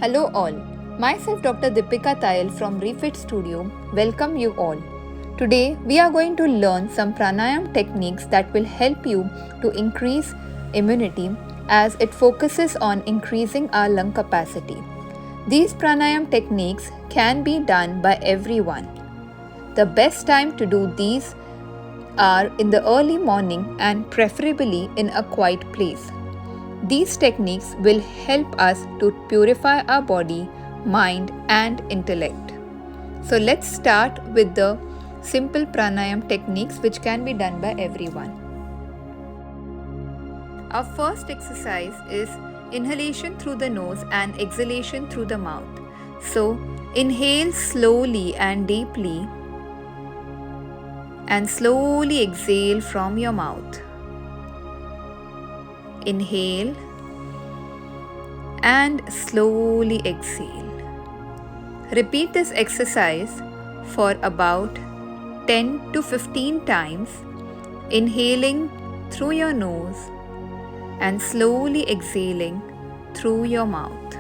Hello all, myself Dr. Deepika Tayal from Refit Studio welcome you all. Today we are going to learn some pranayam techniques that will help you to increase immunity as it focuses on increasing our lung capacity. These pranayam techniques can be done by everyone. The best time to do these are in the early morning and preferably in a quiet place. These techniques will help us to purify our body, mind, and intellect. So let's start with the simple pranayam techniques which can be done by everyone. Our first exercise is inhalation through the nose and exhalation through the mouth. So inhale slowly and deeply and slowly exhale from your mouth. Inhale and slowly exhale. Repeat this exercise for about 10 to 15 times, inhaling through your nose and slowly exhaling through your mouth.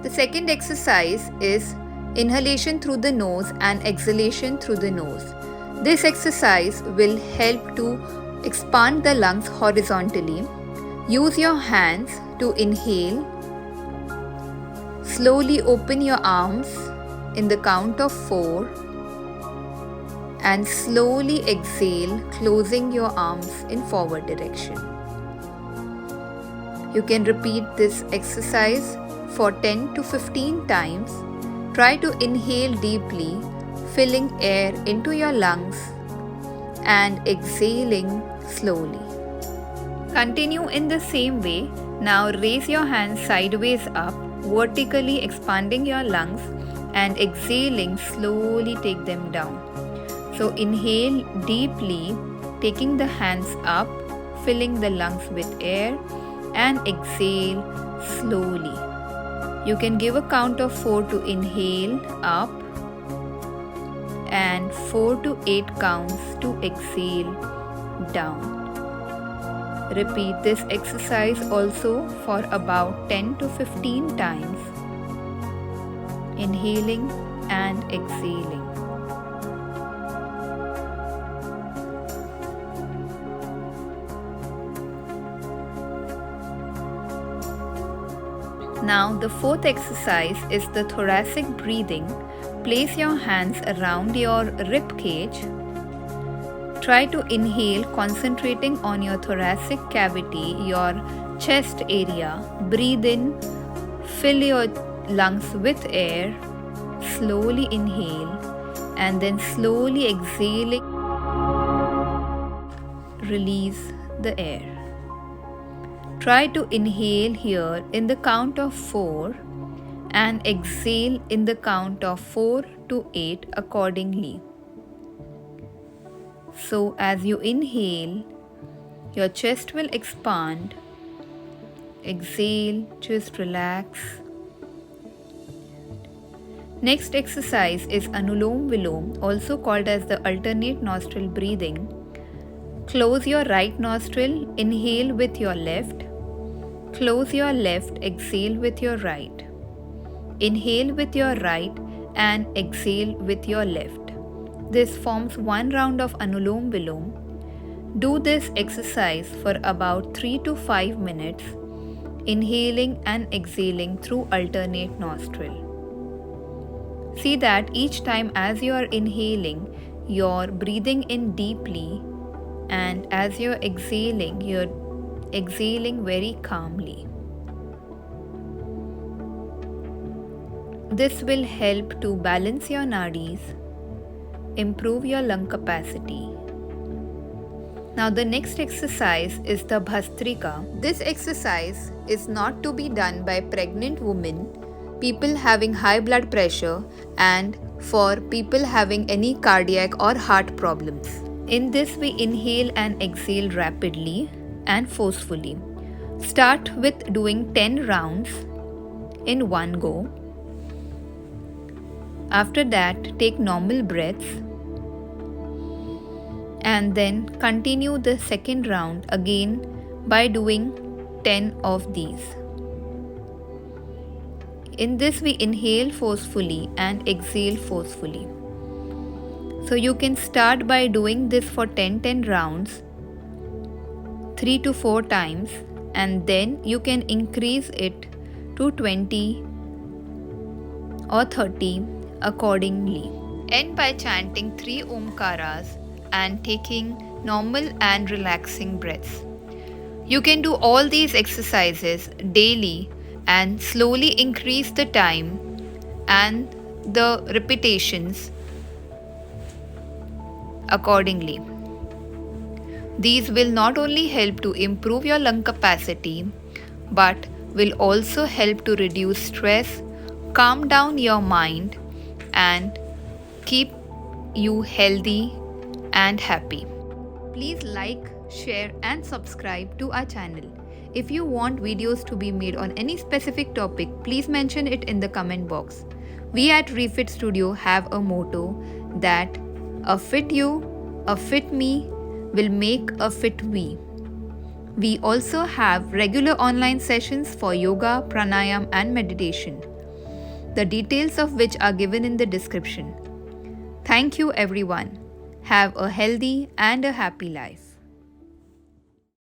The second exercise is inhalation through the nose and exhalation through the nose. This exercise will help to expand the lungs horizontally. Use your hands to inhale. Slowly open your arms in the count of 4 and slowly exhale, closing your arms in forward direction. You can repeat this exercise for 10 to 15 times. Try to inhale deeply, filling air into your lungs and exhaling slowly. Continue in the same way. Now raise your hands sideways up, vertically expanding your lungs and exhaling, slowly take them down. So inhale deeply, taking the hands up, filling the lungs with air and exhale slowly. You can give a count of 4 to inhale up and 4 to 8 counts to exhale down. Repeat this exercise also for about 10 to 15 times, inhaling and exhaling. Now the fourth exercise is the thoracic breathing. Place your hands around your rib cage. Try to inhale, concentrating on your thoracic cavity, your chest area. Breathe in, fill your lungs with air. Slowly inhale and then slowly exhaling, release the air. Try to inhale here in the count of 4 and exhale in the count of 4 to 8 accordingly. So as you inhale, your chest will expand. Exhale, just relax. Next exercise is Anulom Vilom, also called as the alternate nostril breathing. Close your right nostril, inhale with your left. Close your left, exhale with your right. Inhale with your right and exhale with your left. This forms one round of Anulom Vilom. Do this exercise for about 3 to 5 minutes, inhaling and exhaling through alternate nostril. See that each time as you are inhaling, you're breathing in deeply, and as you're exhaling very calmly. This will help to balance your nadis, improve your lung capacity. Now the next exercise is the Bhastrika. This exercise is not to be done by pregnant women, people having high blood pressure, and for people having any cardiac or heart problems. In this we inhale and exhale rapidly and forcefully. Start with doing 10 rounds in one go. After that, take normal breaths and then continue the second round again by doing 10 of these. In this, we inhale forcefully and exhale forcefully. So you can start by doing this for 10 rounds, 3 to 4 times, and then you can increase it to 20 or 30 accordingly. End by chanting 3 Omkaras and taking normal and relaxing breaths. You can do all these exercises daily and slowly increase the time and the repetitions accordingly. These will not only help to improve your lung capacity but will also help to reduce stress, calm down your mind, and keep you healthy and happy. Please like, share and subscribe to our channel. If you want videos to be made on any specific topic, please mention it in the comment box. We at Refit Studio have a motto that a fit you, a fit me will make a fit we. We also have regular online sessions for yoga, pranayam and meditation, the details of which are given in the description. Thank you everyone. Have a healthy and a happy life.